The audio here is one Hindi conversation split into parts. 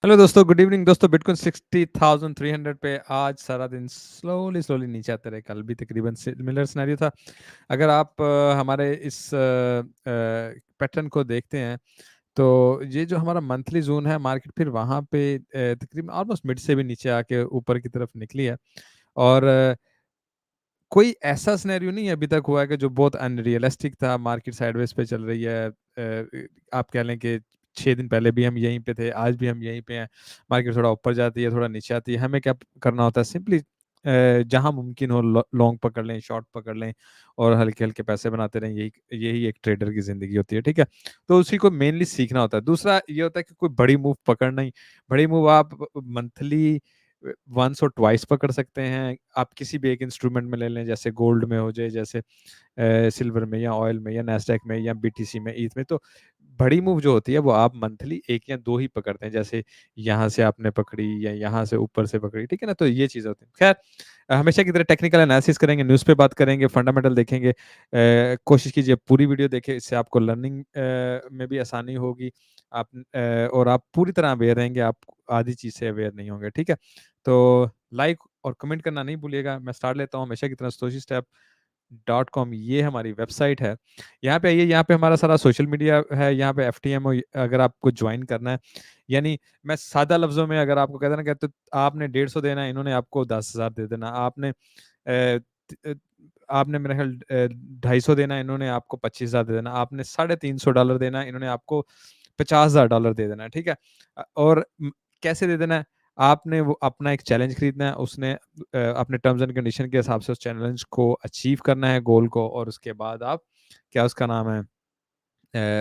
हेलो दोस्तों, गुड इवनिंग दोस्तों। बिटकॉइन 60,300 पे आज सारा दिन स्लोली स्लोली नीचे आते रहे। कल भी तकरीबन सिमिलर सिनेरियो था। अगर आप हमारे इस पैटर्न को देखते हैं तो ये जो हमारा मंथली जोन है, मार्केट फिर वहाँ पे तकरीबन ऑलमोस्ट मिड से भी नीचे आके ऊपर की तरफ निकली है। और कोई ऐसा सिनेरियो नहीं अभी तक हुआ है कि जो बहुत अनरियलिस्टिक था। मार्केट साइडवेज पे चल रही है। आप कह लें कि 6 दिन पहले भी हम यहीं पे थे, आज भी हम यहीं पे हैं। मार्केट थोड़ा ऊपर जाती है, थोड़ा नीचे आती है। हमें क्या करना होता है, सिंपली जहां मुमकिन हो लॉन्ग पकड़ लें, शॉर्ट पकड़ लें और हल्के हल्के पैसे बनाते रहें। यही यही एक ट्रेडर की जिंदगी होती है, ठीक है। तो उसी को मेनली सीखना होता है। दूसरा ये होता है कि कोई बड़ी मूव पकड़ना ही। बड़ी मूव आप मंथली वंस और ट्वाइस पकड़ सकते हैं। आप किसी भी एक इंस्ट्रूमेंट में ले लें, जैसे गोल्ड में हो जाए, जैसे सिल्वर में या ऑयल में या नैस्डैक में या बीटीसी में, ईथ में। तो बड़ी मूव जो होती है वो आप मंथली एक या दो ही पकड़ते हैं, जैसे यहाँ से आपने पकड़ी या यहाँ से ऊपर से पकड़ी, ठीक है ना। तो ये चीज़ होती है। खैर, हमेशा की तरह टेक्निकल एनालिसिस करेंगे, न्यूज़ पे बात करेंगे, फंडामेंटल देखेंगे। कोशिश कीजिए पूरी वीडियो देखें, इससे आपको लर्निंग में भी आसानी होगी। आप और आप पूरी तरह अवेयर रहेंगे, आप आधी चीज़ से अवेयर नहीं होंगे, ठीक है। तो लाइक और कमेंट करना नहीं भूलिएगा। मैं स्टार्ट लेता हूँ हमेशा की तरह। StoshiStep.com ये हमारी वेबसाइट है। यहाँ पे आइए, यहाँ पे हमारा सारा सोशल मीडिया है। यहाँ पे FTMO अगर आपको ज्वाइन करना है, यानी मैं सादा लफ्जों में अगर आपको कहता ना, कहते आपने 150 देना है, इन्होंने आपको 10,000 दे देना। आपने मेरे ख्याल 250 देना है, इन्होंने आपको 25,000 दे देना। आपने $350 देना है, इन्होंने आपको $50,000 दे देना है, ठीक है। और कैसे दे देना है? आपने वो अपना एक चैलेंज खरीदना है, उसने अपने टर्म्स एंड कंडीशन के हिसाब से उस चैलेंज को अचीव करना है, गोल को। और उसके बाद आप क्या उसका नाम है,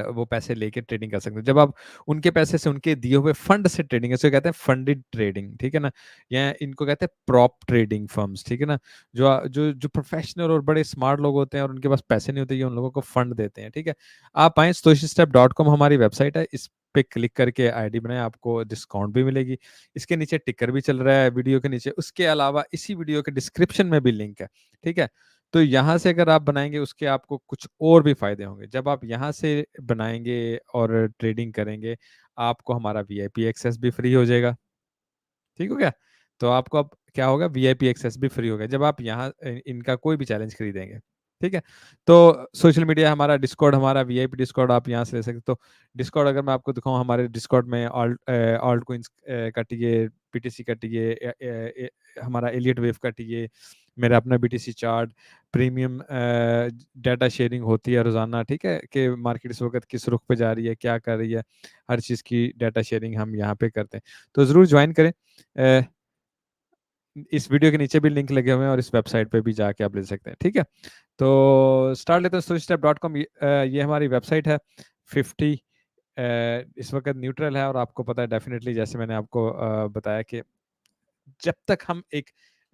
वो पैसे लेके ट्रेडिंग कर सकते हैं। जब आप उनके पैसे से, उनके दिए हुए फंड से ट्रेडिंग, इसे कहते हैं फंडेड ट्रेडिंग, ठीक है ना। या इनको कहते हैं प्रॉप ट्रेडिंग फर्म्स, ठीक है ना। जो जो जो प्रोफेशनल और बड़े स्मार्ट लोग होते हैं और उनके पास पैसे नहीं होते, ये उन लोगों को फंड देते हैं, ठीक है। आप आए, StoshiStep.com हमारी वेबसाइट है। इस पे क्लिक करके आईडी बनाए, आपको डिस्काउंट भी मिलेगी। इसके नीचे टिकर भी चल रहा है वीडियो के नीचे। उसके अलावा इसी वीडियो के डिस्क्रिप्शन में भी लिंक है, ठीक है। तो यहाँ से अगर आप बनाएंगे, उसके आपको कुछ और भी फायदे होंगे। जब आप यहाँ से बनाएंगे और ट्रेडिंग करेंगे, आपको हमारा वीआईपी एक्सेस भी फ्री हो जाएगा, ठीक हो गया। तो आपको अब क्या होगा, वीआईपी एक्सेस भी फ्री होगा जब आप यहाँ इनका कोई भी चैलेंज खरीदेंगे, ठीक है। तो सोशल मीडिया हमारा, डिस्कॉर्ड हमारा, वीआईपी डिस्कॉर्ड आप यहाँ से ले सकते। तो डिस्कॉर्ड अगर मैं आपको दिखाऊं, हमारे डिस्कॉर्ड में ऑल्ट कोइंस कटिए, पीटीसी कटिए, हमारा एलियट वेव कटिए, मेरा अपना BTC chart, premium data sharing होती है रोजाना, ठीक है, कि मार्केट इस वक्त किस रुख पे जा रही है, क्या कर रही है। हर चीज़ की डाटा शेयरिंग हम यहाँ पे करते हैं। तो ज़रूर ज्वाइन करें। अ, इस वीडियो के नीचे भी लिंक लगे हुए हैं और इस वेबसाइट पे भी जाके आप ले सकते हैं, ठीक है। तो स्टार्ट लेते हैं। StoshiStep.com ये हमारी वेबसाइट है। 50 इस वक्त न्यूट्रल है और आपको पता है डेफिनेटली, जैसे मैंने आपको बताया कि जब तक हम एक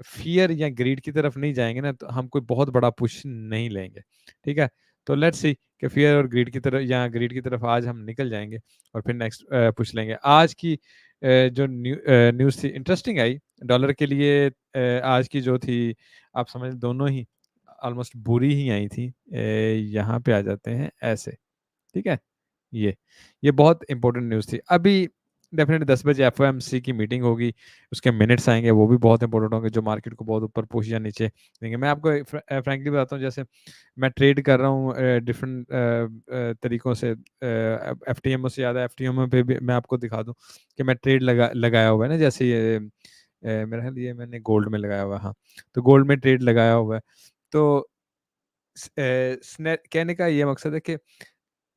फियर या ग्रीड की तरफ नहीं जाएंगे ना, तो हम कोई बहुत बड़ा पुश नहीं लेंगे, ठीक है। तो लेट्स सी कि फियर और ग्रीड की तरफ या ग्रीड की तरफ आज हम निकल जाएंगे और फिर नेक्स्ट पुश लेंगे। आज की जो न्यूज़ थी, इंटरेस्टिंग आई डॉलर के लिए। आज की जो थी, आप समझ, दोनों ही ऑलमोस्ट बुरी ही आई थी। यहाँ पे आ जाते हैं ऐसे, ठीक है। ये ये बहुत इंपॉर्टेंट न्यूज़ थी। अभी डेफिनेटली 10 बजे एफओएमसी की मीटिंग होगी, उसके मिनट्स आएंगे, वो भी बहुत इंपॉर्टेंट होंगे, जो मार्केट को बहुत ऊपर पुश या नीचे देंगे। मैं आपको फ्रैंकली बताता हूँ, जैसे मैं ट्रेड कर रहा हूँ डिफरेंट तरीकों से। एफटीएमओ से ज़्यादा, एफटीएमओ पे भी मैं आपको दिखा दूँ कि मैं ट्रेड लगाया हुआ है ना। जैसे ये मेरा ख्याल ये मैंने गोल्ड में लगाया हुआ है, हाँ। तो गोल्ड में ट्रेड लगाया हुआ है। तो कहने का ये मकसद है कि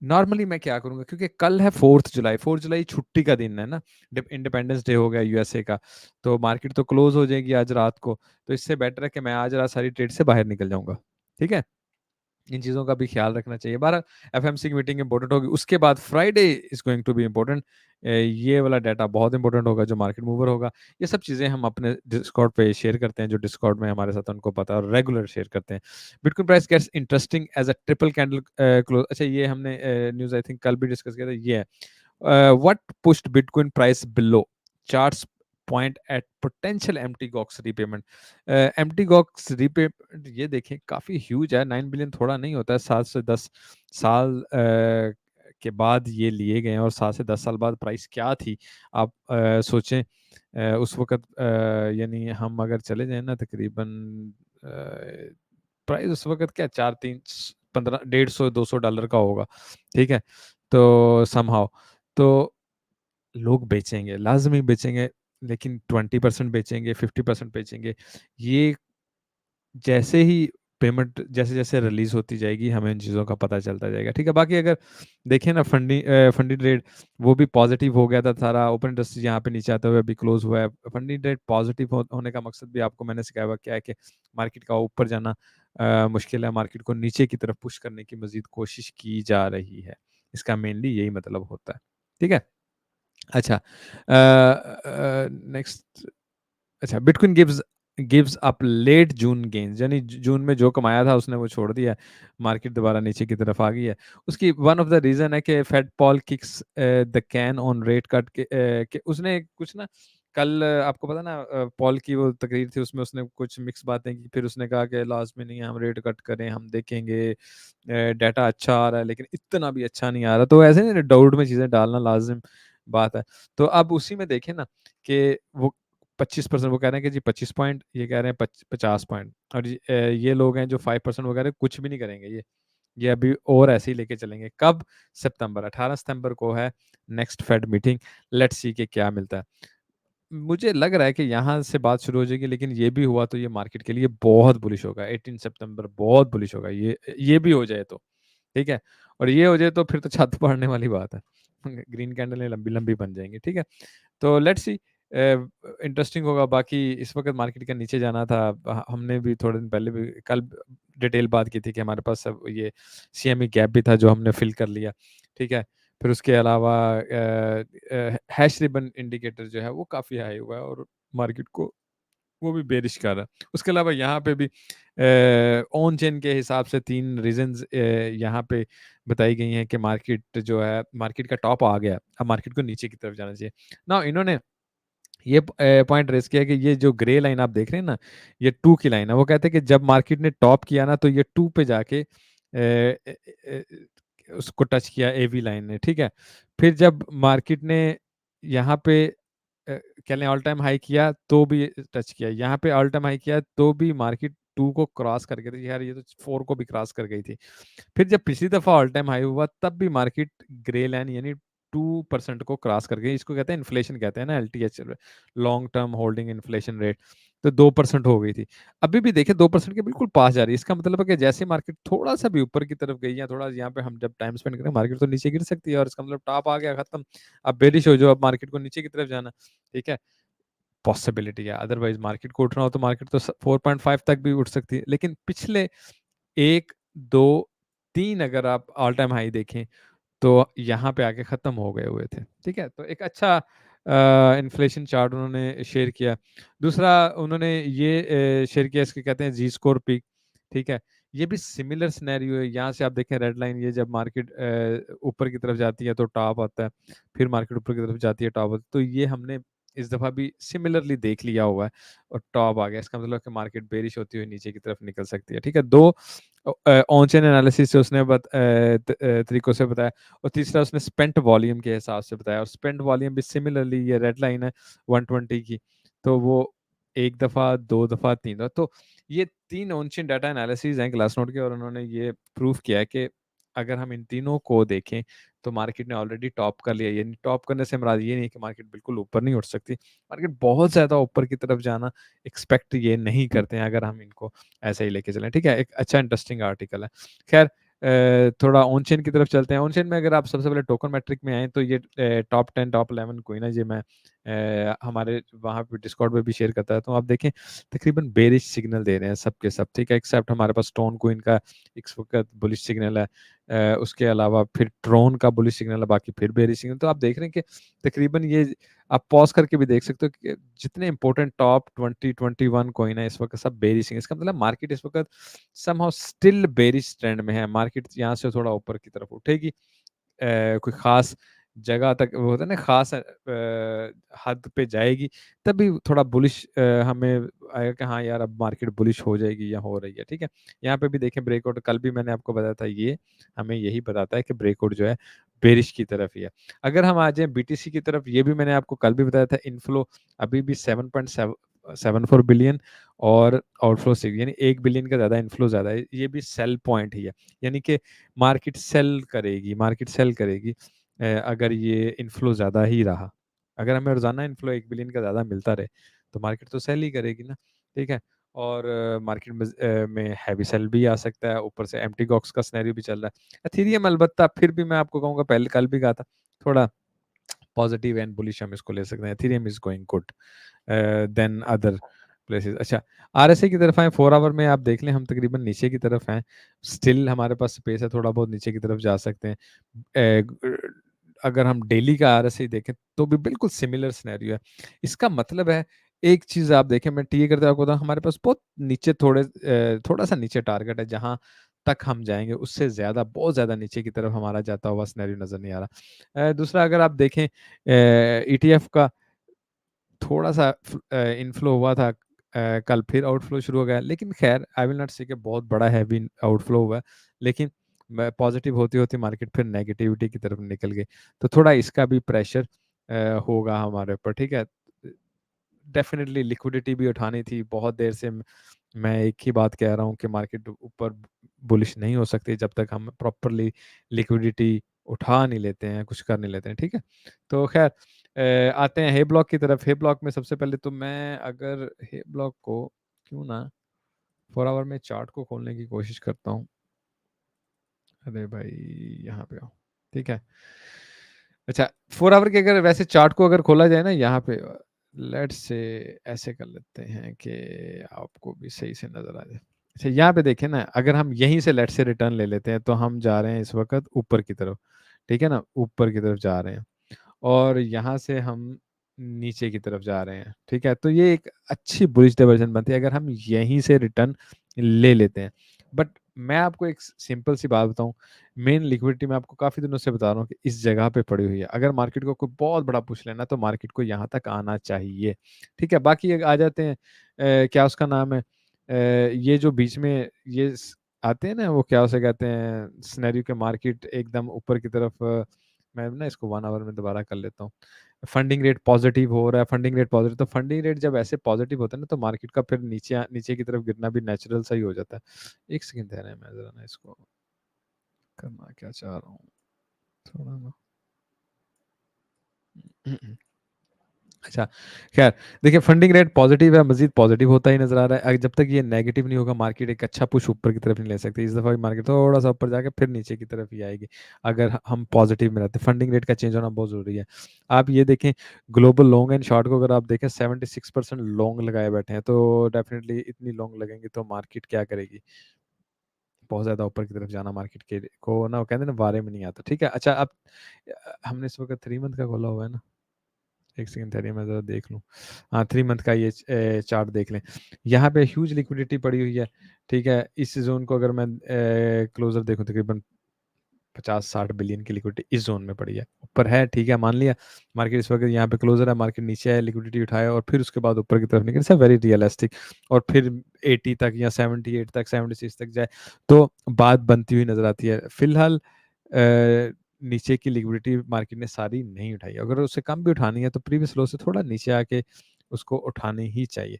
नॉर्मली मैं क्या करूंगा, क्योंकि कल है 4 जुलाई। 4 जुलाई छुट्टी का दिन है ना, इंडिपेंडेंस डे हो गया यूएसए का। तो मार्केट तो क्लोज हो जाएगी आज रात को। तो इससे बेटर है कि मैं आज रात सारी ट्रेड से बाहर निकल जाऊंगा, ठीक है। इन चीज़ों का भी ख्याल रखना चाहिए। 12 एफएमसी की मीटिंग इंपॉर्टेंट होगी। उसके बाद Friday is going to be important. ये वाला डाटा बहुत इंपॉर्टेंट होगा, जो मार्केट मूवर होगा। ये सब चीज़ें हम अपने डिस्कॉर्ड पे शेयर करते हैं। जो डिस्कॉर्ड में हमारे साथ, उनको पता है, और रेगुलर शेयर करते हैं। Bitcoin price gets interesting as a triple candle close. अच्छा, ये हमने न्यूज़ आई थिंक कल भी डिस्कस किया था। ये है what pushed Bitcoin price below charts point at potential empty gox repayment। empty gox repayment ये देखें काफी ह्यूज है। 9 बिलियन थोड़ा नहीं होता है। 7 से 10 साल के बाद ये लिए गए हैं और 7 से 10 साल बाद प्राइस क्या थी, आप सोचें। उस वक़्त यानी हम अगर चले जाएँ ना तकरीबन प्राइस उस वक़्त क्या 4 3 15 150 $200 का होगा, ठीक है? तो समहाउ तो लोग बेचेंगे, लाज़मी बेचेंगे, लेकिन 20% बेचेंगे, 50% बेचेंगे। ये जैसे ही पेमेंट जैसे-जैसे रिलीज़ होती जाएगी, हमें इन चीज़ों का पता चलता जाएगा, ठीक है? बाकी अगर देखें ना फंडिंग रेट वो भी पॉज़िटिव हो गया था सारा, ओपन इंटरेस्ट यहाँ पे नीचे आते हुए अभी क्लोज़ हुआ है। फंडिंग रेट पॉज़िटिव होने का मकसद भी आपको मैंने सिखाया हुआ क्या है कि मार्केट का ऊपर जाना मुश्किल है, मार्केट को नीचे की तरफ पुश करने की मज़ीद कोशिश की जा रही है। इसका मेनली यही मतलब होता है, ठीक है? अच्छा नेक्स्ट अच्छा बिटकॉइन गिव्स अप लेट जून गेन्स यानी जून में जो कमाया था उसने वो छोड़ दिया है, मार्केट दोबारा नीचे की तरफ आ गई है। उसकी वन ऑफ द रीजन है कि Fed Powell kicks the can on rate cut के उसने कुछ ना कल आपको पता ना पॉल की वो तकरीर थी उसमें उसने कुछ मिक्स बातें की, फिर उसने कहा कि लास्ट में नहीं है, हम रेट कट करें, हम देखेंगे डाटा अच्छा आ रहा है लेकिन इतना भी अच्छा नहीं आ रहा, तो ऐसे नहीं डाउट में चीज़ें डालना लाजिम बात है। तो अब उसी में देखें ना कि वो 25% वो कह रहे हैं कि जी 25 पॉइंट, ये कह रहे हैं 50 पॉइंट, और ये लोग हैं जो 5% वो कह रहे हैं कुछ भी नहीं करेंगे ये अभी और ऐसे ही लेके चलेंगे। कब? सितंबर 18 सितंबर को है next fade meeting. Let's see कि क्या मिलता है। मुझे लग रहा है कि यहाँ से बात शुरू हो जाएगी, लेकिन ये भी हुआ तो ये मार्केट के लिए बहुत बुलिश होगा। 18 सितंबर बहुत बुलिश होगा, ये भी हो जाए तो, ठीक है? और ये हो जाए तो फिर तो छत पड़ने वाली बात है। ग्रीन कैंडलें लंबी-लंबी बन जाएँगी, ठीक है? तो लेट्स सी इंटरेस्टिंग होगा। बाकी इस वक़्त मार्केट का नीचे जाना था। हमने भी थोड़े दिन पहले भी कल डिटेल बात की थी कि हमारे पास अब ये सीएमई गैप भी था जो हमने फिल कर लिया, ठीक है? फिर उसके अलावा हैश रिबन इंडिकेटर जो है वो काफ़ी हाई हुआ है और मार्केट को वो भी बेरिश कर रहा है। उसके अलावा यहाँ पे भी ऑन चेन के हिसाब से 3 रीज़न्स यहाँ पे बताई गई हैं कि मार्केट जो है मार्केट का टॉप आ गया। अब मार्केट को नीचे की तरफ जाना चाहिए। नाउ इन्होंने ये पॉइंट रेज़ किया कि ये जो ग्रे लाइन आप देख रहे हैं ना, ये 2 की लाइन है। वो कहते हैं कि जब मार्केट ने टॉप किया ना तो ये 2 पे जाके उसको टच किया एवी लाइन ने, ठीक है? फिर जब मार्केट ने यहाँ पे कह लें ऑल टाइम हाई किया तो भी टच किया। यहाँ पे ऑल टाइम हाई किया तो भी मार्केट 2 को क्रॉस कर गई थी। यार ये तो 4 को भी क्रॉस कर गई थी। फिर जब पिछली दफ़ा ऑल टाइम हाई हुआ तब भी मार्केट ग्रे लाइन यानी 2% को क्रॉस कर गई। इसको कहते हैं इन्फ्लेशन कहते हैं ना LTH long term holding inflation rate. तो 2% हो गई थी। अभी भी देखिए 2% के बिल्कुल पास जा रही है। इसका मतलब है कि जैसे मार्केट थोड़ा-सा भी ऊपर की तरफ गई या थोड़ा यहाँ पे हम जब टाइम स्पेंड करें मार्केट तो नीचे गिर सकती है और इसका मतलब टॉप आ गया खत्म। अब बेरिश हो जाओ, अब मार्केट को नीचे की तरफ जाना, ठीक है? पॉसिबिलिटी है। अदरवाइज़ मार्केट को उठना हो तो मार्केट तो 4.5 तक भी उठ सकती है। लेकिन पिछले 1, 2, 3 अगर आप ऑल टाइम हाई देखें तो यहाँ पे आके ख़त्म हो गए हुए थे, ठीक है? तो एक अच्छा इन्फ्लेशन चार्ट उन्होंने शेयर किया। दूसरा उन्होंने ये शेयर किया, इसको कहते हैं जी स्कोर पीक, ठीक है? ये भी सिमिलर सिनेरियो है। यहाँ से आप देखें रेड लाइन, ये जब मार्केट ऊपर की तरफ जाती है तो टॉप आता है, फिर मार्केट ऊपर की तरफ जाती है टॉप आता है। तो ये हमने इस दफ़ा भी सिमिलरली देख लिया हुआ है और टॉप आ गया। इसका मतलब है कि मार्केट बेरिश होती हुई नीचे की तरफ निकल सकती है, ठीक है? 2 ऑन चेन एनालिसिस से उसने तरीकों से बताया और तीसरा उसने स्पेंट वॉल्यूम के हिसाब से बताया और स्पेंट वॉल्यूम भी सिमिलरली ये रेड लाइन है 120 की, तो वो 1 दफ़ा, 2 दफ़ा, 3 दफ़ा, तो ये 3 ऑन चेन डाटा एनालिसिस हैं ग्लासनोड के और उन्होंने ये प्रूव किया है कि अगर हम इन तीनों को देखें तो मार्केट ने ऑलरेडी टॉप कर लिया। यानी टॉप करने से मुराद ये नहीं कि मार्केट बिल्कुल ऊपर नहीं उठ सकती। मार्केट बहुत ज़्यादा ऊपर की तरफ जाना एक्सपेक्ट ये नहीं करते हैं अगर हम इनको ऐसे ही लेके चलें, ठीक है? एक अच्छा इंटरेस्टिंग आर्टिकल है। ख़ैर थोड़ा ऑन चेन की तरफ चलते हैं। ऑन चेन में अगर आप सबसे पहले टोकन मैट्रिक में आएँ तो ये टॉप 10, टॉप 11 कोई ना ये मैं हमारे वहाँ पे डिस्कॉर्ड पे भी शेयर करता रहता हूँ। आप देखें तकरीबन बेरिश सिग्नल दे रहे हैं सब के सब, ठीक है? एक्सेप्ट हमारे पास टोन कोइन का इस वक़्त बुलिश सिग्नल है। उसके अलावा फिर ट्रोन का बुलिश सिग्नल है, बाकी फिर बेरिश सिग्नल। तो आप देख रहे हैं कि तकरीबन ये आप पॉज़ करके भी देख सकते हो कि जितने इम्पोर्टेंट टॉप 20, 21 कॉइन है इस वक़्त सब बेरिश हैं। इसका मतलब मार्केट इस वक़्त समहाउ स्टिल बेरिश ट्रेंड में है। मार्केट यहाँ से थोड़ा ऊपर की तरफ उठेगी। कोई ख़ास जगह तक वो होता है ना ख़ास हद पे जाएगी, तभी थोड़ा बुलिश हमें आएगा कि हाँ यार अब मार्केट बुलिश हो जाएगी या हो रही है, ठीक है? यहाँ पे भी देखें ब्रेकआउट कल भी मैंने आपको बताया था, ये हमें यही बताता है कि ब्रेकआउट जो है बेरिश की तरफ ही है। अगर हम आ जाएँ बीटीसी की तरफ, ये भी मैंने आपको कल भी बताया था, इनफ्लो अभी भी 7.74 बिलियन और आउटफ्लो 6, यानी 1 बिलियन का ज़्यादा, इनफ्लो ज़्यादा है। ये भी सेल पॉइंट ही है, यानी कि मार्केट सेल करेगी अगर ये इनफ्लो ज़्यादा ही रहा। अगर हमें रोज़ाना इनफ्लो 1 बिलियन का ज़्यादा मिलता रहे, तो मार्केट तो सेल ही करेगी ना, ठीक है? और मार्केट में हैवी सेल भी आ सकता है, ऊपर से एम्प्टी गॉक्स का सिनेरियो भी चल रहा है। एथेरियम अलबत्ता फिर भी मैं आपको कहूँगा, पहले कल भी कहा था, थोड़ा पॉजिटिव एंड बुलिश हम इसको ले सकते हैं। Ethereum is going good then other places. अच्छा, आरएसआई की तरफ आएँ, 4 आवर में आप देख लें हम तकरीबन नीचे की तरफ हैं। स्टिल हमारे पास स्पेस है, थोड़ा बहुत नीचे की तरफ जा सकते हैं। अगर हम डेली का आरएसआई देखें तो भी बिल्कुल सिमिलर सिनेरियो है। इसका मतलब है, एक चीज़ आप देखें, मैं टीए करते आपको बताऊँ, हमारे पास बहुत नीचे थोड़ा-सा नीचे टारगेट है, जहाँ तक हम जाएँगे उससे ज़्यादा, बहुत ज़्यादा नीचे की तरफ हमारा जाता हुआ सिनेरियो नज़र नहीं आ रहा। दूसरा अगर आप देखें ईटीएफ का थोड़ा-सा इनफ्लो हुआ था, कल फिर आउटफ्लो शुरू हो गया। लेकिन ख़ैर आई विल नॉट से कि बहुत बड़ा हैवी आउटफ्लो हुआ है। लेकिन मैं पॉज़िटिव होते-होते मार्केट फिर नेगेटिविटी की तरफ निकल गई। तो थोड़ा इसका भी प्रेशर होगा हमारे ऊपर, ठीक है? डेफ़िनिटली लिक्विडिटी भी उठानी थी। बहुत देर से मैं एक ही बात कह रहा हूँ कि मार्केट ऊपर बुलिश नहीं हो सकती जब तक हम प्रॉपर्ली लिक्विडिटी उठा नहीं लेते हैं, कुछ कर नहीं लेते हैं, ठीक है? तो ख़ैर आते हैं हे ब्लॉक की तरफ। हे ब्लॉक में सबसे पहले तो मैं अगर हे ब्लॉक को क्यों ना 4 आवर में चार्ट को खोलने की कोशिश करता हूँ। अरे भाई यहाँ पे आओ, ठीक है? अच्छा, 4 आवर के अगर वैसे चार्ट को अगर खोला जाए ना यहाँ पे, लेट्स से ऐसे कर लेते हैं कि आपको भी सही से नज़र आ जाए। अच्छा, यहाँ पे देखें ना, अगर हम यहीं से लेट्स से रिटर्न ले लेते हैं, तो हम जा रहे हैं इस वक़्त ऊपर की तरफ, ठीक है ना? ऊपर की तरफ जा रहे हैं। और यहाँ से हम नीचे की तरफ जा रहे हैं, ठीक है? तो ये एक अच्छी बुलिश डाइवर्जन बनती है अगर हम यहीं से रिटर्न ले लेते हैं। बट मैं आपको एक सिंपल सी बात बताऊँ, मेन लिक्विडिटी मैं आपको काफ़ी दिनों से बता रहा हूँ कि इस जगह पे पड़ी हुई है। अगर मार्केट को कोई बहुत बड़ा पुश लेना है तो मार्केट को यहाँ तक आना चाहिए, ठीक है? बाकी आ जाते हैं क्या उसका नाम है, ये जो बीच में ये आते हैं ना, वो क्या उसे कहते हैं, सिनेरियो के मार्केट एकदम ऊपर की तरफ, मैं ना इसको 1 आवर में दोबारा कर लेता हूँ। फंडिंग रेट पॉज़िटिव हो रहा है, फंडिंग रेट पॉज़िटिव, तो फंडिंग रेट जब ऐसे पॉज़िटिव होता है ना, तो मार्केट का फिर नीचे की तरफ गिरना भी नेचुरल सा ही हो जाता है। 1 सेकंड ठहरें, मैं ज़रा ना इसको करना क्या चाह रहा हूँ, थोड़ा ना अच्छा, ख़ैर देखिए, फंडिंग रेट पॉज़िटिव है, मज़ीद पॉज़िटिव होता ही नज़र आ रहा है। जब तक ये नेगेटिव नहीं होगा, मार्केट एक अच्छा पुश ऊपर की तरफ नहीं ले सकती। इस दफ़ा भी मार्केट थोड़ा-सा ऊपर जाके फिर नीचे की तरफ ही आएगी, अगर हम पॉज़िटिव में रहते हैं। फंडिंग रेट का चेंज होना बहुत ज़रूरी है। आप ये देखें, ग्लोबल लॉन्ग एंड शॉर्ट को अगर आप देखें, 76% लॉन्ग लगाए बैठे हैं, तो डेफ़िनिटली इतनी लॉन्ग लगेंगी तो मार्केट क्या करेगी? बहुत ज़्यादा ऊपर की तरफ जाना मार्केट के को ना, वो कहते हैं ना, वारे में नहीं आता, ठीक है? अच्छा, अब हमने इस वक़्त 3 मंथ का खोला हुआ है ना? 1 सेकंड ठहरिए, मैं ज़रा देख लूँ। हाँ, 3 मंथ का ये चार्ट देख लें। यहाँ पे ह्यूज लिक्विडिटी पड़ी हुई है, ठीक है? इस ज़ोन को अगर मैं क्लोज़र देखूँ, तकरीबन 50-60 बिलियन की लिक्विडिटी इस ज़ोन में पड़ी है। ऊपर है, ठीक है, मान लिया। मार्केट इस वक़्त यहाँ पे क्लोज़र है, मार्केट नीचे है, लिक्विडिटी उठाए और फिर उसके बाद ऊपर की तरफ निकले। इट्स अ वेरी रियलिस्टिक, और फिर 80 तक या 78 तक, 76 तक जाए, तो बात बनती हुई नज़र आती है। फिलहाल नीचे की लिक्विडिटी मार्केट ने सारी नहीं उठाई। अगर उससे कम भी उठानी है तो प्रीवियस लो से थोड़ा नीचे आके उसको उठानी ही चाहिए।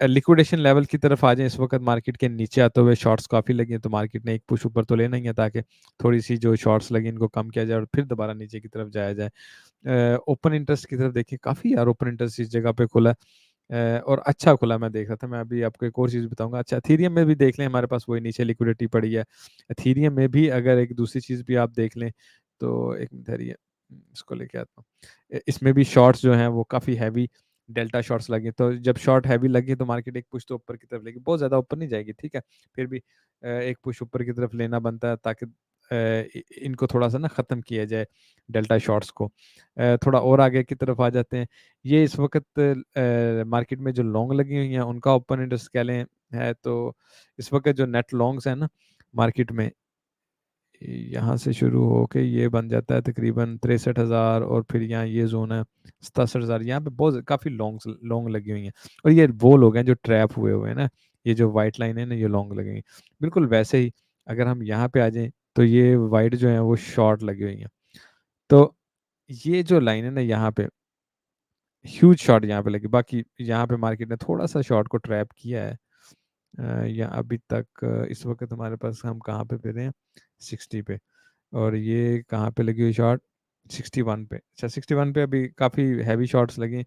लिक्विडेशन लेवल की तरफ आ जाएँ, इस वक़्त मार्केट के नीचे आते हुए शॉर्ट्स काफ़ी लगी हैं, तो मार्केट ने एक पुश ऊपर तो लेना ही है, ताकि थोड़ी-सी जो शॉर्ट्स लगी इनको कम किया जाए और फिर दोबारा नीचे की तरफ जाया जाए। ओपन इंटरेस्ट की तरफ देखिए, काफ़ी यार ओपन इंटरेस्ट इस जगह पे खुला है। और अच्छा खुला, मैं देख रहा था। मैं अभी आपको एक और चीज़ बताऊँगा। अच्छा, एथेरियम में भी देख लें, हमारे पास वही नीचे लिक्विडिटी पड़ी है। एथेरियम में भी अगर एक दूसरी चीज़ भी आप देख लें, तो एक मिनट ठहरिए, इसको लेके आता हूँ। इसमें भी शॉर्ट्स जो हैं वो काफ़ी हैवी डेल्टा शॉर्ट्स लगे, तो जब शॉर्ट हैवी लगी तो मार्केट एक पुश तो ऊपर की तरफ लेगी, बहुत ज़्यादा ऊपर नहीं जाएगी, ठीक है? फिर भी एक पुश ऊपर की तरफ लेना बनता है, ताकि इनको थोड़ा-सा ना ख़त्म किया जाए, डेल्टा शॉर्ट्स को। थोड़ा और आगे की तरफ आ जाते हैं। ये इस वक़्त मार्केट में जो लॉन्ग लगी हुई हैं, उनका ओपन इंटरेस्ट कह लें है, तो इस वक़्त जो नेट लॉन्ग्स हैं ना मार्केट में, यहाँ से शुरू होके ये बन जाता है तकरीबन 63,000, और फिर यहाँ ये जोन है 67,000। यहाँ पे बहुत काफ़ी लॉन्ग लॉन्ग लगी हुई हैं, और ये वो लोग हैं जो ट्रैप हुए हुए हैं ना, ये जो वाइट लाइन है ना, ये लॉन्ग लगी हुई हैं। बिल्कुल वैसे ही अगर हम यहाँ पे आ जाएं तो ये वाइट जो है वो शॉर्ट लगी हुई हैं। तो ये जो लाइन है ना यहाँ पे, ह्यूज शॉर्ट यहाँ पे लगी। बाकी यहाँ पे मार्केट ने थोड़ा सा शॉर्ट को ट्रैप किया है। या अभी तक इस वक्त हमारे पास, हम कहाँ पे फिर रहे हैं, 60 पे, और ये कहाँ पे लगी हुई शॉर्ट, 61 पे। अच्छा, 61 पे अभी काफ़ी हैवी शॉर्ट्स लगी हैं।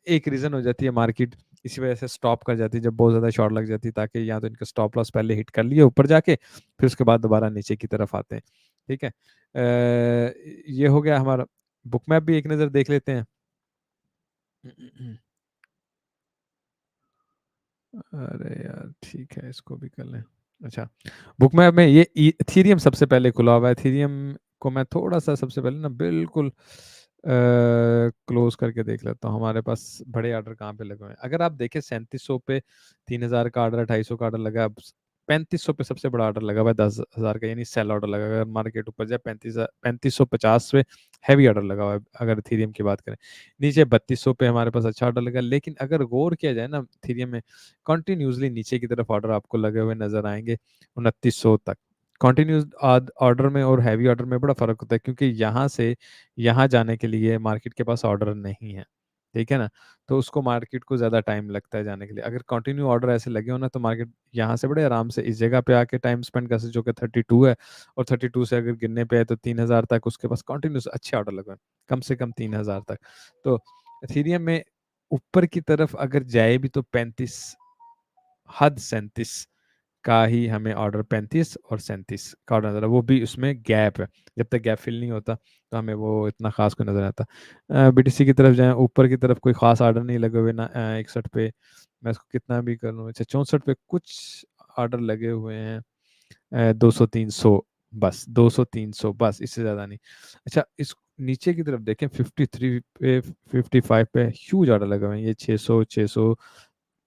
एक रीज़न हो जाती है मार्केट इसी वजह से स्टॉप कर जाती है जब बहुत ज़्यादा शॉर्ट लग जाती है, ताकि या तो इनका स्टॉप लॉस पहले हिट कर लिए ऊपर जाके, फिर उसके बाद दोबारा नीचे की तरफ आते हैं। ठीक है, ये हो गया हमारा। बुक मैप भी एक नज़र देख लेते हैं। अरे यार ठीक है, इसको भी कर लें। अच्छा, बुक मैप में ये इथीरियम सबसे पहले खुला हुआ है। इथीरियम को मैं थोड़ा सा सबसे पहले ना बिल्कुल क्लोज करके देख लेता हूँ हमारे पास बड़े ऑर्डर कहाँ पे लगे हुए हैं। अगर आप देखें 3700 पे 3000 का ऑर्डर, 250 का ऑर्डर लगा है। 3500 पे सबसे बड़ा ऑर्डर लगा हुआ है 10,000 का, यानी सेल ऑर्डर लगा हुआ है। अगर मार्केट ऊपर जाए 3550 पे हैवी ऑर्डर लगा हुआ है अगर इथीरियम की बात करें। नीचे 3200 पे हमारे पास अच्छा ऑर्डर लगा, लेकिन अगर गौर किया जाए ना इथीरियम में, कंटिन्यूसली नीचे की तरफ ऑर्डर आपको लगे हुए नजर आएंगे 2900 तक। कंटिन्यूस ऑर्डर में और हैवी ऑर्डर में बड़ा फर्क होता है, क्योंकि यहाँ से यहाँ जाने के लिए मार्केट के पास ऑर्डर नहीं है। ठीक है ना, तो उसको मार्केट को ज़्यादा टाइम लगता है जाने के लिए। अगर कंटिन्यू ऑर्डर ऐसे लगे हो ना, तो मार्केट यहाँ से बड़े आराम से इस जगह पे आके टाइम स्पेंड कर सकते, जो कि 32 है। और 32 से अगर गिरने पे है तो 3000 तक उसके पास कंटिन्यूस अच्छे ऑर्डर लगे हैं, कम से कम 3000 तक। तो एथीरियम में ऊपर की तरफ अगर जाए भी तो 35, हद 37 का ही हमें ऑर्डर, 35 और 37 का ऑर्डर नजर, वो भी उसमें गैप है। जब तक गैप फिल नहीं होता तो हमें वो इतना खास कोई नजर आता। बीटीसी की तरफ जाएं, ऊपर की तरफ कोई खास ऑर्डर नहीं लगे हुए ना। 61 पे मैं इसको कितना भी कर लूँ, अच्छा 64 पे कुछ ऑर्डर लगे हुए हैं। 200 300 बस, 200 300 बस, इससे ज़्यादा नहीं। अच्छा, इस नीचे की तरफ देखें 53 पे 55 पे ह्यूज ऑर्डर लगे हुए हैं। ये 600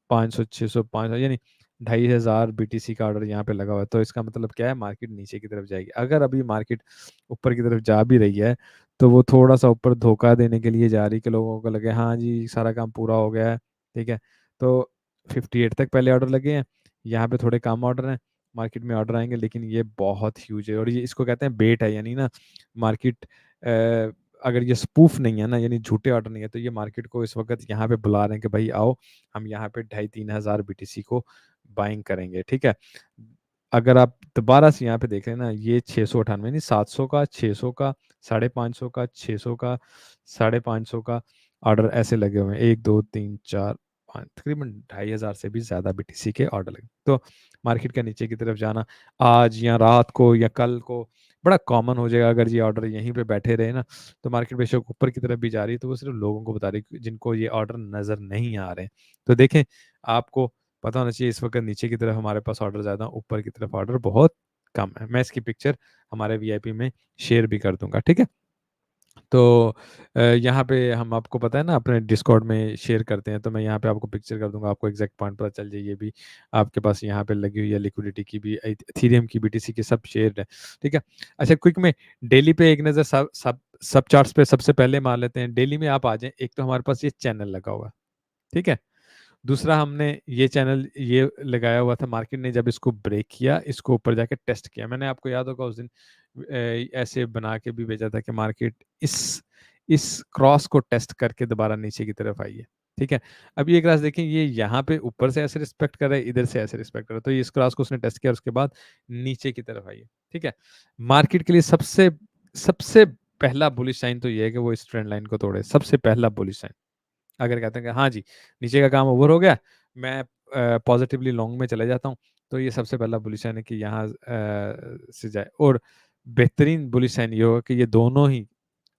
500 600 500, यानी 2500 बीटीसी का ऑर्डर यहाँ पे लगा हुआ है। तो इसका मतलब क्या है, मार्केट नीचे की तरफ जाएगी। अगर अभी मार्केट ऊपर की तरफ जा भी रही है तो वो थोड़ा सा ऊपर धोखा देने के लिए जा रही है, कि लोगों को लगे हाँ जी सारा काम पूरा हो गया है। ठीक है, तो 58 तक पहले ऑर्डर लगे हैं। यहाँ पे थोड़े कम ऑर्डर हैं, मार्केट में ऑर्डर आएंगे, लेकिन ये बहुत ह्यूज है। और ये इसको कहते हैं बेट है, यानी ना मार्केट अगर ये स्पूफ नहीं है ना, यानी झूठे ऑर्डर नहीं है, तो ये मार्केट को इस वक्त यहाँ पे बुला रहे हैं कि भाई आओ, हम यहाँ पे 2,500-3,000 बीटीसी को बाइंग करेंगे। ठीक है, अगर आप दोबारा से यहाँ पे देख रहे हैं ना, ये 698 नहीं, 700 का, 600 का, 550 का, 600 का, 550 का ऑर्डर ऐसे लगे हुए हैं। 1 2 3 4 5, तकरीबन 2,500 से भी ज़्यादा बीटीसी के ऑर्डर लगे। तो मार्केट का नीचे की तरफ जाना आज या रात को या कल को बड़ा कॉमन हो जाएगा। अगर ये ऑर्डर यहीं पे बैठे रहे ना, तो मार्केट बेशक ऊपर की तरफ भी जा रही है, तो वो सिर्फ लोगों को बता रही है जिनको ये ऑर्डर नज़र नहीं आ रहे हैं। तो देखें, आपको पता होना चाहिए इस वक्त नीचे की तरफ हमारे पास ऑर्डर ज़्यादा, ऊपर की तरफ ऑर्डर बहुत कम है। मैं इसकी पिक्चर हमारे वीआईपी में शेयर भी कर दूंगा। ठीक है, तो यहाँ पे हम, आपको पता है ना, अपने डिस्कॉर्ड में शेयर करते हैं, तो मैं यहाँ पे आपको पिक्चर कर दूंगा, आपको एग्जैक्ट पॉइंट पता चल जाए। ये भी आपके पास यहाँ पे लगी हुई है, लिक्विडिटी की भी, इथेरियम की, बीटीसी की, सब शेयर है। ठीक है, अच्छा क्विक में डेली पे एक नज़र सब सब सब चार्ट्स पे सबसे पहले मार लेते हैं। डेली में आप आ जाएं, एक तो हमारे पास ये चैनल लगा हुआ है। ठीक है, दूसरा हमने ये चैनल ये लगाया हुआ था, मार्केट ने जब इसको ब्रेक किया, इसको ऊपर जाके टेस्ट किया। मैंने आपको याद होगा उस दिन ऐसे बना के भी भेजा था कि मार्केट इस क्रॉस को टेस्ट करके दोबारा नीचे की तरफ आई है। ठीक है, अब ये क्रॉस देखें, ये यहाँ पे ऊपर से ऐसे रिस्पेक्ट कर रहा है, इधर से ऐसे रिस्पेक्ट कर रहा है, तो ये इस क्रॉस को उसने टेस्ट किया और उसके बाद नीचे की तरफ आई है। ठीक है, मार्केट के लिए सबसे सबसे पहला बुलिश साइन तो ये है कि वो इस ट्रेंड लाइन को तोड़े, सबसे पहला बुलिश साइन। अगर कहते हैं कि हाँ जी नीचे का काम ओवर हो गया, मैं पॉजिटिवली लॉन्ग में चले जाता हूँ, तो ये सबसे पहला बुलिश साइन है कि यहाँ से जाए। और बेहतरीन बुलिश साइन ये होगा कि ये दोनों ही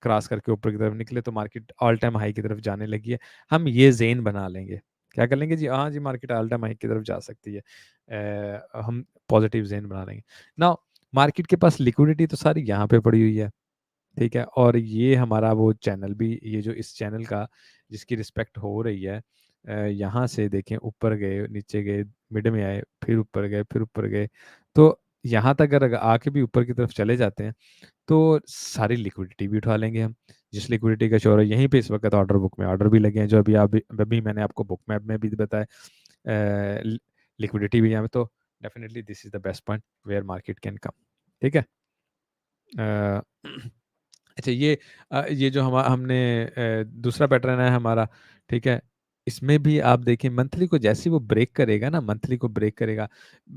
क्रॉस करके ऊपर की तरफ निकले, तो मार्केट ऑल टाइम हाई की तरफ जाने लगी है। हम ये जेन बना लेंगे, क्या कर लेंगे जी, हाँ जी मार्केट ऑल टाइम हाई की तरफ जा सकती है। हम पॉजिटिव जेन बना लेंगे ना। मार्केट के पास लिक्विडिटी तो सारी यहाँ पे पड़ी हुई है। ठीक है, और ये हमारा वो चैनल भी, ये जो इस चैनल का जिसकी रिस्पेक्ट हो रही है, यहाँ से देखें ऊपर गए, नीचे गए, मिड में आए, फिर ऊपर गए, फिर ऊपर गए। तो यहाँ तक अगर आके भी ऊपर की तरफ चले जाते हैं, तो सारी लिक्विडिटी भी उठा लेंगे हम। जिस लिक्विडिटी का शोर है, यहीं पे इस वक़्त ऑर्डर बुक में ऑर्डर भी लगे हैं, जो अभी मैंने आपको बुक मैप में भी बताया। लिक्विडिटी भी यहाँ पे, तो definitely this is the best point where market can come. ठीक है? अ, अच्छा, ये जो हमने दूसरा पैटर्न है हमारा, ठीक है? इसमें भी आप देखिए, मंथली को जैसे ही वो ब्रेक करेगा ना, मंथली को ब्रेक करेगा,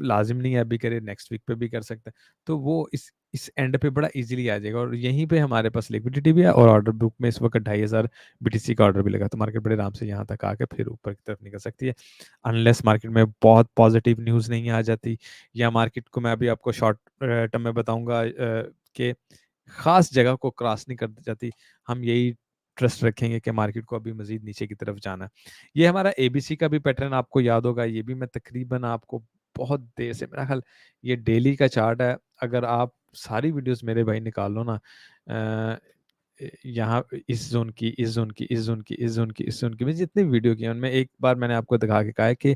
लाज़िम नहीं है अभी करे, नेक्स्ट वीक पे भी कर सकता है। तो वो इस एंड पे बड़ा ईज़िली आ जाएगा, और यहीं पे हमारे पास लिक्विडिटी भी है, और ऑर्डर बुक में इस वक़्त 2500 बीटीसी का ऑर्डर भी लगा, तो मार्केट बड़े आराम से यहाँ तक आके फिर ऊपर की तरफ निकल सकती है। अनलेस मार्केट में बहुत पॉज़िटिव न्यूज़ नहीं आ जाती, या मार्केट को मैं अभी आपको शॉर्ट टर्म में बताऊँगा कि ख़ास जगह को क्रॉस नहीं कर जाती, हम यही ट्रस्ट रखेंगे कि मार्केट को अभी मज़ीद नीचे की तरफ जाना है। ये हमारा एबीसी का भी पैटर्न आपको याद होगा, ये भी मैं तकरीबन आपको बहुत देर से, मेरा ख़्याल ये डेली का चार्ट है, अगर आप सारी वीडियोज़ मेरे भाई निकाल लो ना, अ, यहाँ इस ज़ोन की, इस ज़ोन की, इस ज़ोन की, इस ज़ोन की, इस ज़ोन की, मैं जितनी वीडियो की हैं, उनमें एक बार मैंने आपको दिखा के कहा है कि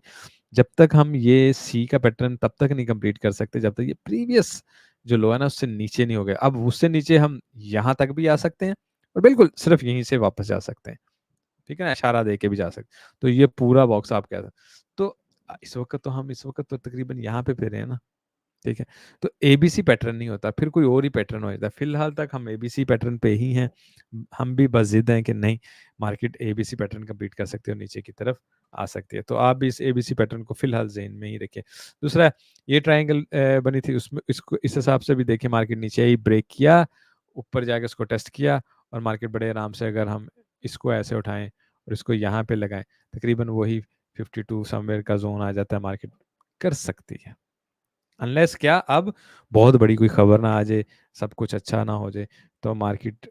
जब तक हम ये सी का पैटर्न तब तक नहीं कंप्लीट कर सकते, जब तक ये प्रीवियस जो लो है ना, उससे नीचे नहीं हो गए। अब उससे नीचे हम यहाँ तक भी आ सकते हैं, और बिल्कुल सिर्फ़ यहीं से वापस जा सकते हैं। ठीक है ना? इशारा दे के भी जा सकते हैं। तो ये पूरा बॉक्स आप कह सकते, तो इस वक़्त तो तकरीबन यहाँ पे फिरे हैं ना। ठीक है? तो एबीसी पैटर्न नहीं होता, फिर कोई और ही पैटर्न हो जाता है। फिलहाल तक हम एबीसी पैटर्न पे ही हैं। हम भी बस ज़िद हैं कि नहीं, मार्केट एबीसी पैटर्न कंप्लीट कर सकती है और नीचे की तरफ आ सकती है। तो आप भी इस एबीसी पैटर्न को फिलहाल ज़हन में ही रखिए। दूसरा, ये ट्रायंगल बनी थी, उसमें इसको इस हिसाब से भी देखिए, मार्केट नीचे ही ब्रेक किया, ऊपर जाके उसको टेस्ट किया, और मार्केट बड़े आराम से, अगर हम इसको ऐसे उठाएँ और इसको यहाँ पे लगाएँ, तकरीबन वही 52 समवेयर का ज़ोन आ जाता है, मार्केट कर सकती है। अनलेस क्या, अब बहुत बड़ी कोई खबर ना आ जाए, सब कुछ अच्छा ना हो जाए, तो मार्केट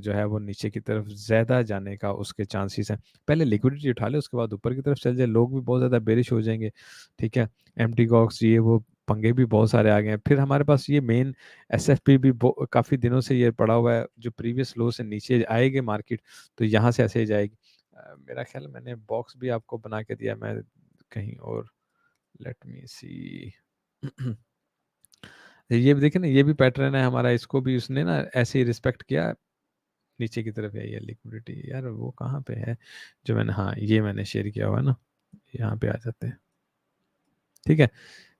जो है वो नीचे की तरफ ज़्यादा जाने का उसके चांसेस हैं। पहले लिक्विडिटी उठा ले, उसके बाद ऊपर की तरफ चल जाए, लोग भी बहुत ज़्यादा बेरिश हो जाएँगे, ठीक है? एम्प्टी कॉक्स, ये वो पंगे भी बहुत सारे आ गए हैं। फिर हमारे पास ये मेन एसएफपी भी काफ़ी दिनों से ये पड़ा हुआ है, जो प्रीवियस लो से नीचे आएगी मार्केट, तो यहाँ से ऐसे ही जाएगी। मेरा ख़्याल मैंने बॉक्स भी आपको बना के दिया, मैं कहीं और, लेट मी सी। ये भी देखिए ना, ये भी पैटर्न है हमारा, इसको भी उसने ना ऐसे ही रिस्पेक्ट किया, नीचे की तरफ है ये लिक्विडिटी, यार वो कहाँ पे है जो मैंने, हाँ ये मैंने शेयर किया हुआ है ना, यहाँ पे आ जाते हैं। ठीक है,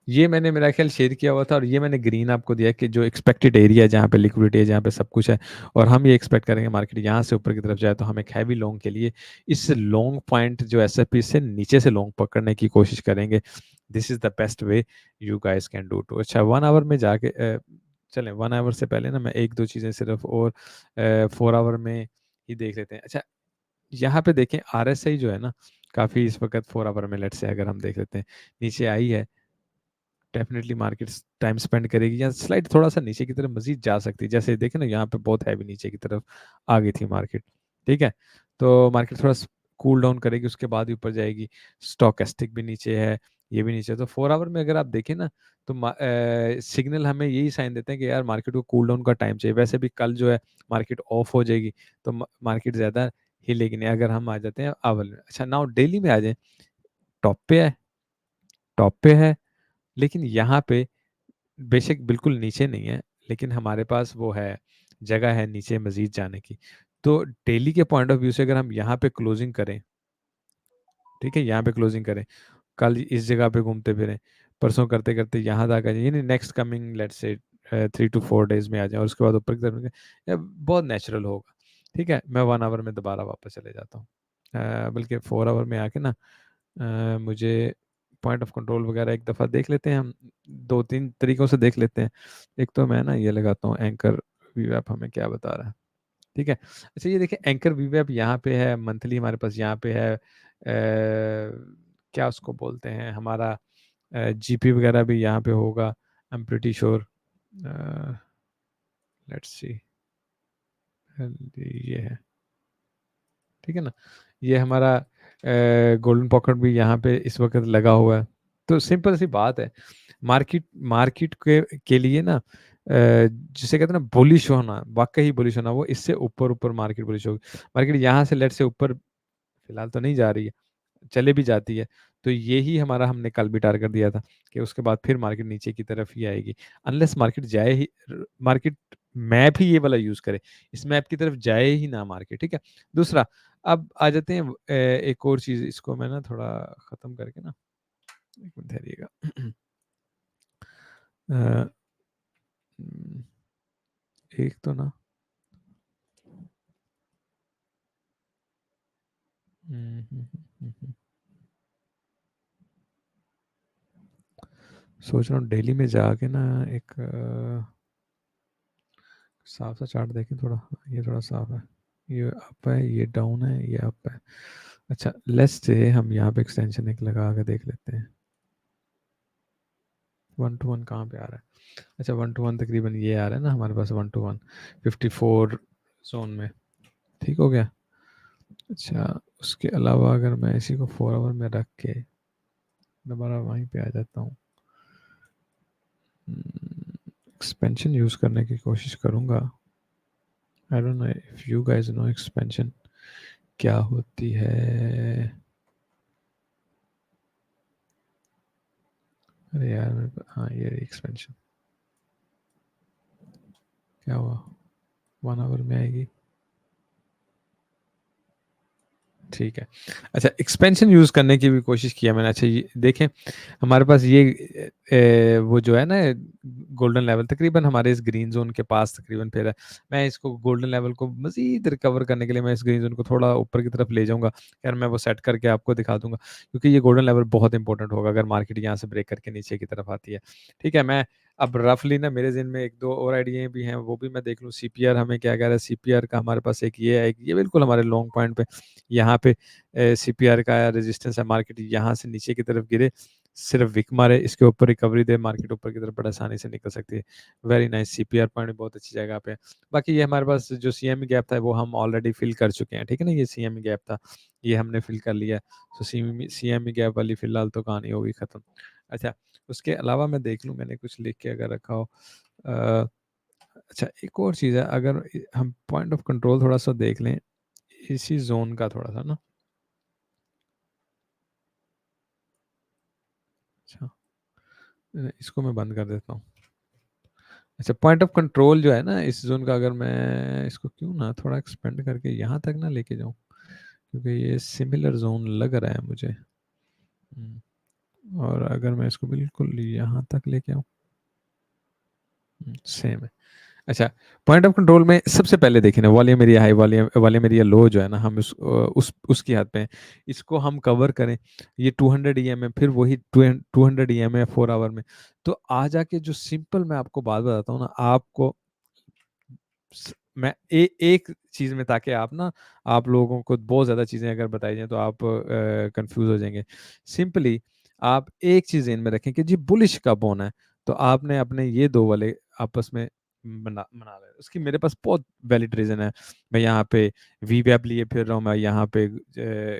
ये मैंने मेरा ख्याल शेयर किया हुआ था, और ये मैंने ग्रीन आपको दिया कि जो एक्सपेक्टेड एरिया है, जहाँ पे लिक्विडिटी है, जहाँ पे सब कुछ है, और हम ये एक्सपेक्ट करेंगे मार्केट यहाँ से ऊपर की तरफ जाए, तो हम एक हैवी लॉन्ग के लिए इस लॉन्ग पॉइंट जो एसएफपी से नीचे से लॉन्ग पकड़ने की कोशिश करेंगे। This is the best way you guys can do to. अच्छा, 1 आवर में जाके चलें, 1 आवर से पहले ना मैं एक दो चीज़ें सिर्फ और 4 आवर में ही देख लेते हैं। अच्छा, यहाँ पे देखें, आरएसआई जो है ना, काफ़ी इस वक्त 4 आवर में, लेट से अगर हम देख लेते हैं, नीचे आई है, डेफिनेटली मार्केट टाइम स्पेंड करेगी, या स्लाइड थोड़ा-सा नीचे की तरफ मज़ीद जा सकती है। जैसे देखें ना, यहाँ पे बहुत हैवी नीचे की तरफ आ गई थी मार्केट, ठीक है? तो मार्केट थोड़ा कूल डाउन करेगी, उसके बाद ही ऊपर जाएगी। स्टोचैस्टिक भी नीचे है, ये भी नीचे है। तो 4 आवर में अगर आप देखें ना, तो सिग्नल हमें यही साइन देते हैं कि यार मार्केट को कूल डाउन का टाइम चाहिए। वैसे भी कल जो है मार्केट ऑफ हो जाएगी, तो मार्केट ज़्यादा हिलेगी नहीं। अगर हम आ जाते हैं आवर में। अच्छा, नाउ डेली में आ जाएँ, टॉप पे है, टॉप पे है, लेकिन यहाँ पे बेशक बिल्कुल नीचे नहीं है, लेकिन हमारे पास वो है, जगह है नीचे मज़ीद जाने की। तो डेली के पॉइंट ऑफ व्यू से अगर हम यहाँ पे क्लोजिंग करें, ठीक है? यहाँ पे क्लोजिंग करें, कल इस जगह पे घूमते फिरें, परसों करते-करते यहाँ तक आ जाएँ, यानी next coming let's say 3 to 4 days में आ जाएँ, और उसके बाद ऊपर की तरफ निकलें, बहुत नेचुरल होगा, ठीक है? मैं 1 आवर में दोबारा वापस चले जाता हूँ। बल्कि 4 आवर में आके ना, मुझे पॉइंट ऑफ कंट्रोल वगैरह एक दफ़ा देख लेते हैं हम, 2-3 तरीकों से देख लेते हैं। एक तो मैं ना ये लगाता हूँ, एंकर वीवैप हमें क्या बता रहा है, ठीक है? अच्छा, ये देखिए, एंकर वीवैप यहाँ पे है, मंथली हमारे पास यहाँ पे है, क्या उसको बोलते हैं, हमारा जीपी वगैरह भी यहाँ पे होगा, I am pretty sure. Let's see, ये है, ठीक है ना? ये हमारा गोल्डन पॉकेट भी यहाँ पे इस वक़्त लगा हुआ है। तो सिंपल सी बात है, मार्केट मार्केट के लिए ना, जिसे कहते हैं ना बुलिश होना, वाक़ई बुलिश होना, वो इससे ऊपर-ऊपर मार्केट बुलिश होगी। मार्केट यहाँ से लेट्स से ऊपर फिलहाल तो नहीं जा रही है, चले भी जाती है, तो यही हमारा हमने कल भी टारगेट दिया था कि उसके बाद फिर मार्केट नीचे की तरफ ही आएगी, अनलेस मार्केट जाए ही, मार्केट मैप ही ये वाला यूज करे, इस मैप की तरफ जाए ही ना मार्केट, ठीक है। दूसरा, अब आ जाते हैं एक और चीज, इसको मैं ना थोड़ा खत्म करके ना, एक मिनट ठहरिएगा। अ, हम्म, एक तो ना, हम्म, हम्म, हम्म, हम्म, सोच रहा हूँ डेली में जाके ना एक साफ सा चार्ट देखें थोड़ा, ये थोड़ा साफ है, ये अप है, ये डाउन है, ये अप है। अच्छा, लेट्स से हम यहाँ पे एक्सटेंशन एक लगा के देख लेते हैं, 1 to 1 कहाँ पे आ रहा है। अच्छा, 1 to 1 तकरीबन ये आ रहा है ना हमारे पास, 1 to 1 54 जोन में, ठीक हो गया। अच्छा, उसके अलावा अगर मैं इसी को 4 आवर में रख के दोबारा वहीं पे आ जाता हूँ, एक्सपेंशन यूज़ करने की कोशिश करूँगा। I don't know if you guys know expansion क्या होती है। अरे यार हाँ, ये एक्सपेंशन क्या हुआ, 1 आवर में आएगी, ठीक है। अच्छा, एक्सपेंशन यूज करने की भी कोशिश किया मैंने। अच्छा, ये देखें, हमारे पास ये वो जो है ना गोल्डन लेवल, तकरीबन हमारे इस ग्रीन जोन के पास तकरीबन फिर है। मैं इसको गोल्डन लेवल को मजीद रिकवर करने के लिए मैं इस ग्रीन जोन को थोड़ा ऊपर की तरफ ले जाऊंगा, यार मैं वो सेट करके आपको दिखा दूंगा, क्योंकि ये गोल्डन लेवल बहुत इंपॉर्टेंट होगा अगर मार्केट यहाँ से ब्रेक करके नीचे की तरफ आती है, ठीक है। मैं अब रफली ना, मेरे जिन में एक दो और आइडिया भी हैं, वो भी मैं देख लूँ। सीपीआर हमें क्या कह रहा है, सीपीआर का हमारे पास एक ये है, ये बिल्कुल हमारे लॉन्ग पॉइंट पे, यहाँ पे सीपीआर का रेजिस्टेंस है, मार्केट यहाँ से नीचे की तरफ गिरे, सिर्फ विक मारे, इसके ऊपर रिकवरी दे, मार्केट ऊपर की तरफ बड़ा आसानी से निकल सकती है। वेरी नाइस, सीपीआर पॉइंट बहुत अच्छी जगह पे है। बाकी ये हमारे पास जो सीएमई गैप था वो हम ऑलरेडी फिल कर चुके हैं, ठीक है ना, ये सीएमई गैप था, ये हमने फिल कर लिया है। तो सीएमई गैप वाली फिलहाल तो कहानी होगी खत्म। अच्छा, उसके अलावा मैं देख लूँ मैंने कुछ लिख के अगर रखा हो। अ, अच्छा, एक और चीज़ है, अगर हम पॉइंट ऑफ कंट्रोल थोड़ा सा देख लें इसी जोन का थोड़ा सा ना। अच्छा, इसको मैं बंद कर देता हूँ। अच्छा, पॉइंट ऑफ कंट्रोल जो है ना इस जोन का, अगर मैं इसको क्यों ना थोड़ा एक्सपेंड करके यहाँ तक ना लेके जाऊँ, क्योंकि ये सिमिलर जोन लग रहा है मुझे। और अगर मैं इसको बिल्कुल यहाँ तक लेके आऊँ, सेम है। अच्छा, पॉइंट ऑफ कंट्रोल में सबसे पहले देखें ना, volume area high, volume area low जो है ना, हम उसकी हद पे हैं, इसको हम कवर करें। ये 200 EM है, फिर वही 200 EM है 4 आवर में। तो आ जाके जो सिंपल मैं आपको बात बताता हूँ ना, आपको मैं एक चीज में, ताकि आप ना, आप लोगों को बहुत ज्यादा चीजें अगर बताई जाए तो आप कंफ्यूज हो जाएंगे। सिंपली आप एक चीज इन में रखें कि जी बुलिश कब होना है, तो आपने अपने ये दो वाले आपस में बना ले, उसकी मेरे पास बहुत वैलिड रीजन है। मैं यहाँ पे वी वेब लिए फिर रहा हूँ, मैं यहाँ पे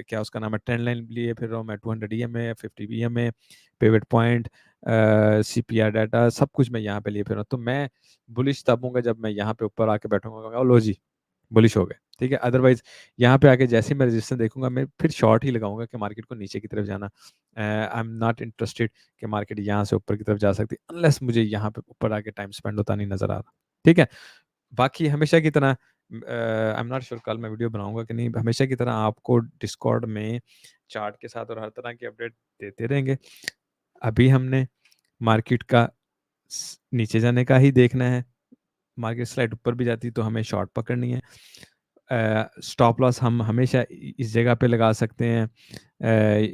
क्या उसका नाम है, ट्रेंड लाइन लिए फिर रहा हूँ, मैं 200 EM में, 50 EM में, पिवट पॉइंट, सीपीआर डाटा, सब कुछ मैं यहाँ पे लिए फिर रहा हूँ। तो मैं बुलिश तब होऊंगा जब मैं यहाँ पे ऊपर आके बैठूंगा, कहूंगा, लो जी बुलिश हो गए, ठीक है। अदरवाइज यहाँ पे आके जैसे ही मैं रजिस्टर देखूंगा, मैं फिर शॉर्ट ही लगाऊंगा कि मार्केट को नीचे की तरफ जाना। आई एम नॉट इंटरेस्टेड कि मार्केट यहाँ से ऊपर की तरफ जा सकती, अनलेस मुझे यहाँ पे ऊपर आके टाइम स्पेंड होता नहीं नजर आ रहा, ठीक है। बाकी हमेशा की तरह, आई एम नॉट श्योर कल मैं वीडियो बनाऊंगा कि नहीं, हमेशा की तरह आपको डिस्कॉर्ड में चार्ट के साथ और हर तरह की अपडेट देते रहेंगे। अभी हमने मार्केट का नीचे जाने का ही देखना है, मार्केट स्लाइड ऊपर भी जाती तो हमें शॉर्ट पकड़नी है। स्टॉप लॉस हम हमेशा इस जगह पे लगा सकते हैं,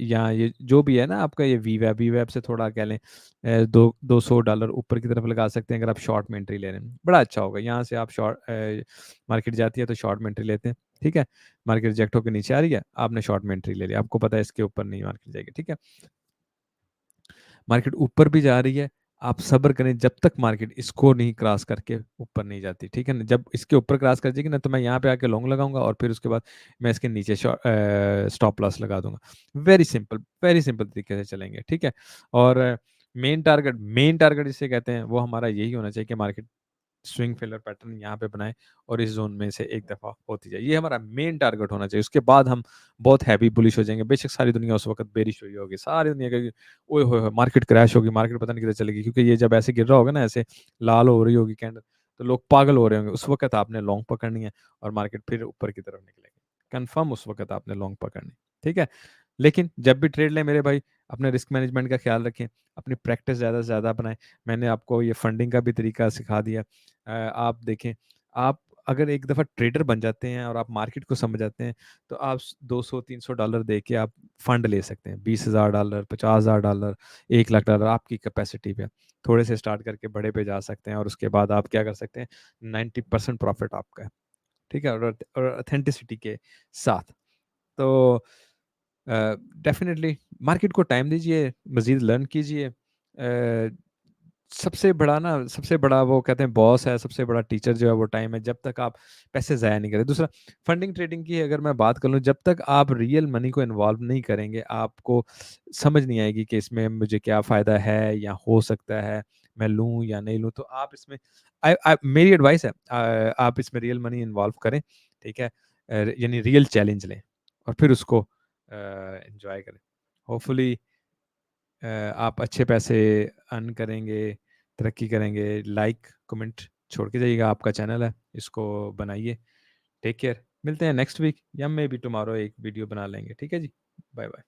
या ये जो भी है ना आपका, ये वी वेब से थोड़ा कह लें, $200 ऊपर की तरफ लगा सकते हैं अगर आप शॉर्ट में एंट्री ले रहे हैं, बड़ा अच्छा होगा। यहाँ से आप शॉर्ट, मार्केट जाती है तो शॉर्ट में एंट्री लेते हैं, ठीक है। मार्केट रिजेक्ट होकर नीचे आ रही है, आपने शॉर्ट में एंट्री ले लिया, आपको पता है इसके ऊपर नहीं मार्केट जाएगी, ठीक है। मार्केट ऊपर भी जा रही है, आप सब्र करें जब तक मार्केट इसको नहीं क्रॉस करके ऊपर नहीं जाती, ठीक है ना। जब इसके ऊपर क्रॉस कर जाएगी ना, तो मैं यहाँ पे आके लॉन्ग लगाऊंगा और फिर उसके बाद मैं इसके नीचे स्टॉप लॉस लगा दूंगा। वेरी सिंपल तरीके से चलेंगे, ठीक है। और मेन टारगेट जिसे कहते हैं वो हमारा यही होना चाहिए कि मार्केट स्विंग फेलर पैटर्न यहाँ पे बनाएँ और इस ज़ोन में से एक दफ़ा होती जाए। ये हमारा मेन टारगेट होना चाहिए। उसके बाद हम बहुत हैवी बुलिश हो जाएँगे। बेशक सारी दुनिया उस वक़्त बेरिश हुई होगी। सारी दुनिया कहेगी, ओए होए होए! मार्केट क्रैश होगी, मार्केट पता नहीं किधर चलेगी। क्योंकि ये जब ऐसे गिर रहा होगा ना, ऐसे लाल हो रही होगी कैंडल, तो लोग पागल हो रहे होंगे। उस वक़्त आपने लॉन्ग पकड़नी है और मार्केट फिर ऊपर की तरफ निकलेगी। कन्फर्म उस वक़्त आपने लॉन्ग पकड़नी है। ठीक है? लेकिन जब भी ट्रेड लें मेरे भाई, अपने रिस्क मैनेजमेंट का ख़्याल रखें, अपनी प्रैक्टिस ज़्यादा से ज़्यादा बनाएँ। मैंने आपको ये फंडिंग का भी तरीका सिखा दिया। आप देखें, आप अगर एक दफ़ा ट्रेडर बन जाते हैं और आप मार्केट को समझ जाते हैं, तो आप स $200-300 दे के आप फंड ले सकते हैं। $20,000, $50,000, $1,00,000 आपकी कैपेसिटी पे। थोड़े से स्टार्ट करके बड़े पे जा सकते हैं और उसके बाद आप क्या कर सकते हैं, 90% प्रॉफ़िट आपका है। ठीक है? और ऑथेंटिसिटी के साथ। तो डेफ़िनिटली मार्केट को टाइम दीजिए, मज़ीद लर्न कीजिए। सबसे बड़ा वो कहते हैं बॉस है, सबसे बड़ा टीचर जो है वो टाइम है, जब तक आप पैसे ज़ाया नहीं करें। दूसरा, फंडिंग ट्रेडिंग की अगर मैं बात कर लूँ, जब तक आप रियल मनी को इन्वॉल्व नहीं करेंगे, आपको समझ नहीं आएगी कि इसमें मुझे क्या फ़ायदा है या हो सकता है, मैं लूँ या नहीं लूँ। तो आप इसमें मेरी एडवाइस है, आप इसमें रियल मनी इन्वॉल्व करें, ठीक है? यानी रियल चैलेंज लें और फिर उसको एन्जॉय करें। होपफुली आप अच्छे पैसे अर्न करेंगे, तरक्की करेंगे। लाइक, कमेंट छोड़ के जाइएगा, आपका चैनल है, इसको बनाइए। टेक केयर, मिलते हैं नेक्स्ट वीक या मे बी टुमारो एक वीडियो बना लेंगे। ठीक है जी? Bye bye.